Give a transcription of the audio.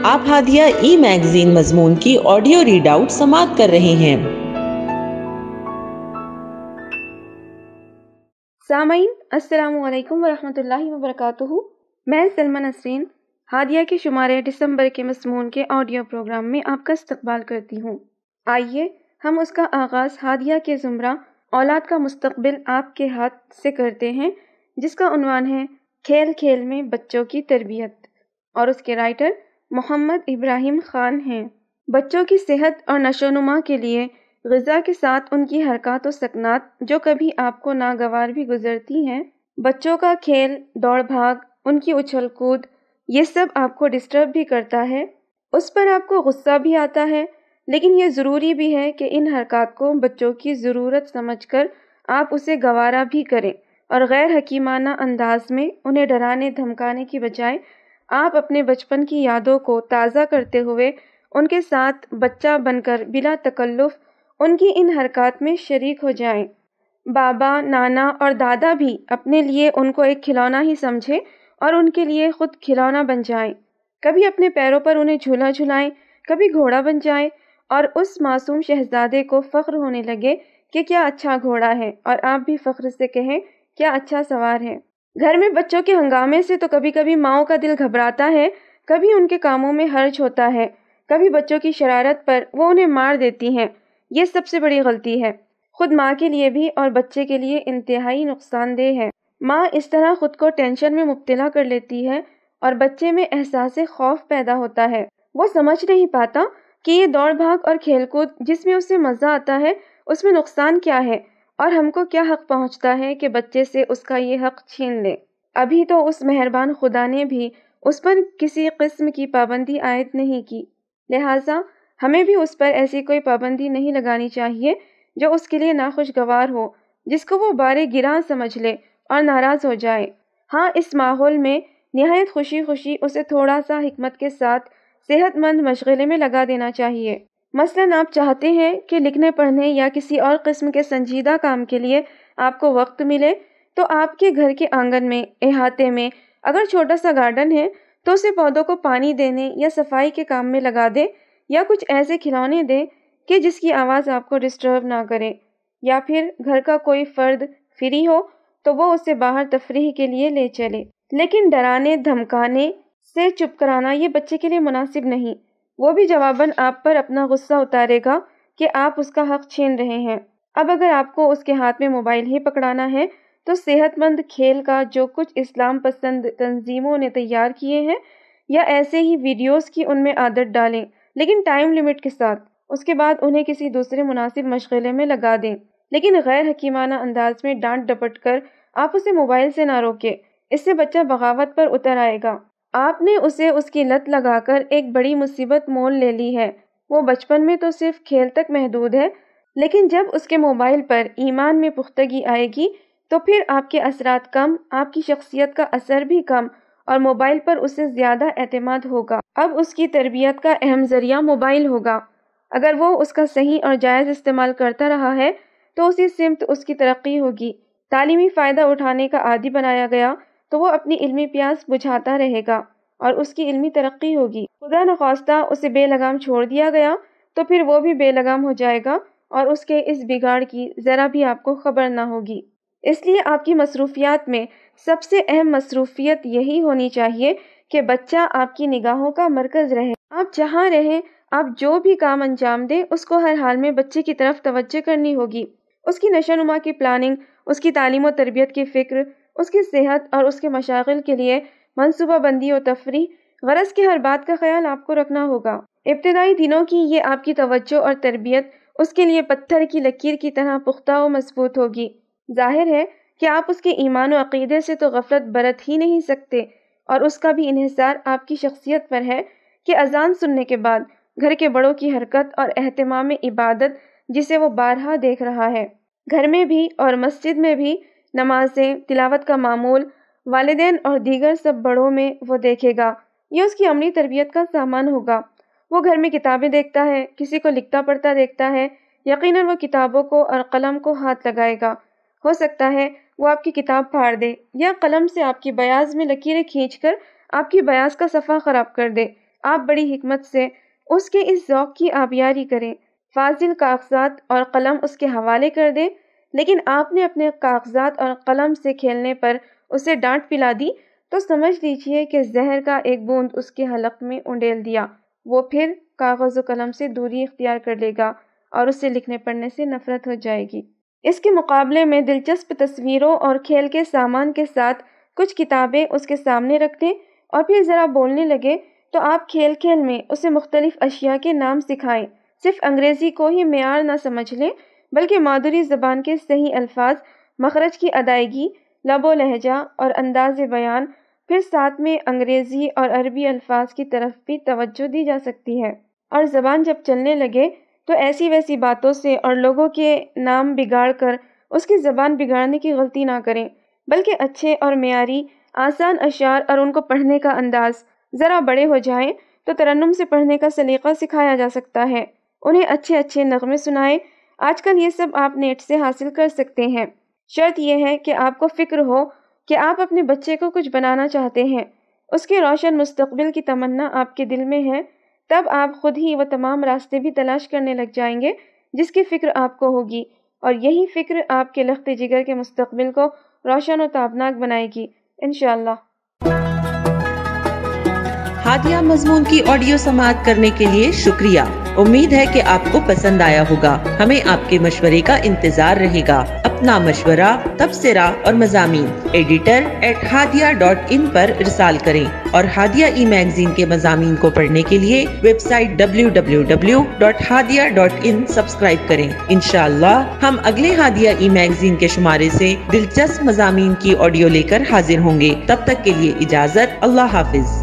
آپ ہادیہ ای میگزین مضمون کی آڈیو ریڈ آؤٹ سماعت کر رہے ہیں۔ سامعین السلام علیکم ورحمۃ اللہ وبرکاتہ۔ میں سلمہ نسرین ہادیہ کے شمارے دسمبر کے مضمون کے آڈیو پروگرام میں آپ کا استقبال کرتی ہوں۔ آئیے ہم اس کا آغاز ہادیہ کے زمرہ اولاد کا مستقبل آپ کے ہاتھ سے کرتے ہیں، جس کا عنوان ہے کھیل کھیل میں بچوں کی تربیت، اور اس کے رائٹر محمد ابراہیم خان ہیں۔ بچوں کی صحت اور نشو و نما کے لیے غذا کے ساتھ ان کی حرکات و سکنات جو کبھی آپ کو ناگوار بھی گزرتی ہیں، بچوں کا کھیل، دوڑ بھاگ، ان کی اچھل کود، یہ سب آپ کو ڈسٹرب بھی کرتا ہے، اس پر آپ کو غصہ بھی آتا ہے، لیکن یہ ضروری بھی ہے کہ ان حرکات کو بچوں کی ضرورت سمجھ کر آپ اسے گوارا بھی کریں اور غیر حکیمانہ انداز میں انہیں ڈرانے دھمکانے کی بجائے آپ اپنے بچپن کی یادوں کو تازہ کرتے ہوئے ان کے ساتھ بچہ بن کر بلا تکلف ان کی ان حرکات میں شریک ہو جائیں۔ بابا، نانا اور دادا بھی اپنے لیے ان کو ایک کھلونا ہی سمجھیں اور ان کے لیے خود کھلونا بن جائیں۔ کبھی اپنے پیروں پر انہیں جھولا جھلائیں، کبھی گھوڑا بن جائیں اور اس معصوم شہزادے کو فخر ہونے لگے کہ کیا اچھا گھوڑا ہے، اور آپ بھی فخر سے کہیں کیا اچھا سوار ہے۔ گھر میں بچوں کے ہنگامے سے تو کبھی کبھی ماؤں کا دل گھبراتا ہے، کبھی ان کے کاموں میں حرج ہوتا ہے، کبھی بچوں کی شرارت پر وہ انہیں مار دیتی ہیں۔ یہ سب سے بڑی غلطی ہے، خود ماں کے لیے بھی اور بچے کے لیے انتہائی نقصان دہ ہے۔ ماں اس طرح خود کو ٹینشن میں مبتلا کر لیتی ہے اور بچے میں احساس خوف پیدا ہوتا ہے۔ وہ سمجھ نہیں پاتا کہ یہ دوڑ بھاگ اور کھیل کود جس میں اسے مزہ آتا ہے، اس میں نقصان کیا ہے، اور ہم کو کیا حق پہنچتا ہے کہ بچے سے اس کا یہ حق چھین لے۔ ابھی تو اس مہربان خدا نے بھی اس پر کسی قسم کی پابندی عائد نہیں کی، لہٰذا ہمیں بھی اس پر ایسی کوئی پابندی نہیں لگانی چاہیے جو اس کے لیے ناخوشگوار ہو، جس کو وہ بارے گراں سمجھ لے اور ناراض ہو جائے۔ ہاں، اس ماحول میں نہایت خوشی خوشی اسے تھوڑا سا حکمت کے ساتھ صحت مند مشغلے میں لگا دینا چاہیے۔ مثلاً آپ چاہتے ہیں کہ لکھنے پڑھنے یا کسی اور قسم کے سنجیدہ کام کے لیے آپ کو وقت ملے، تو آپ کے گھر کے آنگن میں، احاطے میں اگر چھوٹا سا گارڈن ہے تو اسے پودوں کو پانی دینے یا صفائی کے کام میں لگا دے، یا کچھ ایسے کھلونے دے کہ جس کی آواز آپ کو ڈسٹرب نہ کرے، یا پھر گھر کا کوئی فرد فری ہو تو وہ اسے باہر تفریح کے لیے لے چلے۔ لیکن ڈرانے دھمکانے سے چپ کرانا یہ بچے کے لیے مناسب نہیں۔ وہ بھی جواباً آپ پر اپنا غصہ اتارے گا کہ آپ اس کا حق چھین رہے ہیں۔ اب اگر آپ کو اس کے ہاتھ میں موبائل ہی پکڑانا ہے تو صحت مند کھیل کا جو کچھ اسلام پسند تنظیموں نے تیار کیے ہیں، یا ایسے ہی ویڈیوز کی ان میں عادت ڈالیں، لیکن ٹائم لمٹ کے ساتھ۔ اس کے بعد انہیں کسی دوسرے مناسب مشغلے میں لگا دیں، لیکن غیر حکیمانہ انداز میں ڈانٹ ڈپٹ کر آپ اسے موبائل سے نہ روکیں، اس سے بچہ بغاوت پر اتر آئے گا۔ آپ نے اسے اس کی لت لگا کر ایک بڑی مصیبت مول لے لی ہے۔ وہ بچپن میں تو صرف کھیل تک محدود ہے، لیکن جب اس کے موبائل پر ایمان میں پختگی آئے گی تو پھر آپ کے اثرات کم، آپ کی شخصیت کا اثر بھی کم، اور موبائل پر اسے زیادہ اعتماد ہوگا۔ اب اس کی تربیت کا اہم ذریعہ موبائل ہوگا۔ اگر وہ اس کا صحیح اور جائز استعمال کرتا رہا ہے تو اسی سمت اس کی ترقی ہوگی۔ تعلیمی فائدہ اٹھانے کا عادی بنایا گیا تو وہ اپنی علمی پیاس بجھاتا رہے گا اور اس کی علمی ترقی ہوگی۔ خدا نخواستہ اسے بے لگام چھوڑ دیا گیا تو پھر وہ بھی بے لگام ہو جائے گا اور اس کے اس بگاڑ کی ذرا بھی آپ کو خبر نہ ہوگی۔ اس لیے آپ کی مصروفیات میں سب سے اہم مصروفیت یہی ہونی چاہیے کہ بچہ آپ کی نگاہوں کا مرکز رہے۔ آپ جہاں رہیں، آپ جو بھی کام انجام دیں، اس کو ہر حال میں بچے کی طرف توجہ کرنی ہوگی۔ اس کی نشو و نما کی پلاننگ، اس کی تعلیم و تربیت کی فکر، اس کی صحت اور اس کے مشاغل کے لیے منصوبہ بندی و تفریح، غرض کی ہر بات کا خیال آپ کو رکھنا ہوگا۔ ابتدائی دنوں کی یہ آپ کی توجہ اور تربیت اس کے لیے پتھر کی لکیر کی طرح پختہ و مضبوط ہوگی۔ ظاہر ہے کہ آپ اس کے ایمان و عقیدے سے تو غفلت برت ہی نہیں سکتے، اور اس کا بھی انحصار آپ کی شخصیت پر ہے کہ اذان سننے کے بعد گھر کے بڑوں کی حرکت اور اہتمام عبادت جسے وہ بارہا دیکھ رہا ہے، گھر میں بھی اور مسجد میں بھی نمازیں، تلاوت کا معمول، والدین اور دیگر سب بڑوں میں وہ دیکھے گا۔ یہ اس کی عملی تربیت کا سامان ہوگا۔ وہ گھر میں کتابیں دیکھتا ہے، کسی کو لکھتا پڑھتا دیکھتا ہے، یقیناً وہ کتابوں کو اور قلم کو ہاتھ لگائے گا۔ ہو سکتا ہے وہ آپ کی کتاب پھاڑ دے یا قلم سے آپ کی بیاض میں لکیریں کھینچ کر آپ کی بیاض کا صفحہ خراب کر دے۔ آپ بڑی حکمت سے اس کے اس ذوق کی آبیاری کریں، فاضل کاغذات اور قلم اس کے حوالے کر دیں، لیکن آپ نے اپنے کاغذات اور قلم سے کھیلنے پر اسے ڈانٹ پلا دی تو سمجھ لیجئے کہ زہر کا ایک بوند اس کے حلق میں انڈیل دیا۔ وہ پھر کاغذ و قلم سے دوری اختیار کر لے گا اور اسے لکھنے پڑھنے سے نفرت ہو جائے گی۔ اس کے مقابلے میں دلچسپ تصویروں اور کھیل کے سامان کے ساتھ کچھ کتابیں اس کے سامنے رکھ دیں اور پھر ذرا بولنے لگے تو آپ کھیل کھیل میں اسے مختلف اشیاء کے نام سکھائیں۔ صرف انگریزی کو ہی معیار نہ سمجھ لیں بلکہ مادری زبان کے صحیح الفاظ، مخرج کی ادائیگی، لب و لہجہ اور انداز بیان، پھر ساتھ میں انگریزی اور عربی الفاظ کی طرف بھی توجہ دی جا سکتی ہے۔ اور زبان جب چلنے لگے تو ایسی ویسی باتوں سے اور لوگوں کے نام بگاڑ کر اس کی زبان بگاڑنے کی غلطی نہ کریں، بلکہ اچھے اور معیاری آسان اشعار اور ان کو پڑھنے کا انداز۔ ذرا بڑے ہو جائیں تو ترنم سے پڑھنے کا سلیقہ سکھایا جا سکتا ہے، انہیں اچھے اچھے نغمے سنائیں۔ آج کل یہ سب آپ نیٹ سے حاصل کر سکتے ہیں۔ شرط یہ ہے کہ آپ کو فکر ہو کہ آپ اپنے بچے کو کچھ بنانا چاہتے ہیں، اس کے روشن مستقبل کی تمنا آپ کے دل میں ہے، تب آپ خود ہی وہ تمام راستے بھی تلاش کرنے لگ جائیں گے جس کی فکر آپ کو ہوگی، اور یہی فکر آپ کے لخت جگر کے مستقبل کو روشن و تابناک بنائے گی انشاءاللہ۔ ہادیہ مضمون کی آڈیو سماعت کرنے کے لیے شکریہ۔ امید ہے کہ آپ کو پسند آیا ہوگا۔ ہمیں آپ کے مشورے کا انتظار رہے گا۔ اپنا مشورہ، تبصرہ اور مضامین editor@hadia.in پر ارسال کریں اور ہادیہ ای میگزین کے مضامین کو پڑھنے کے لیے ویب سائٹ www.hadia.in سبسکرائب کریں۔ انشاءاللہ ہم اگلے ہادیہ ای میگزین کے شمارے سے دلچسپ مضامین کی آڈیو لے کر حاضر ہوں گے۔ تب تک کے لیے اجازت، اللہ حافظ۔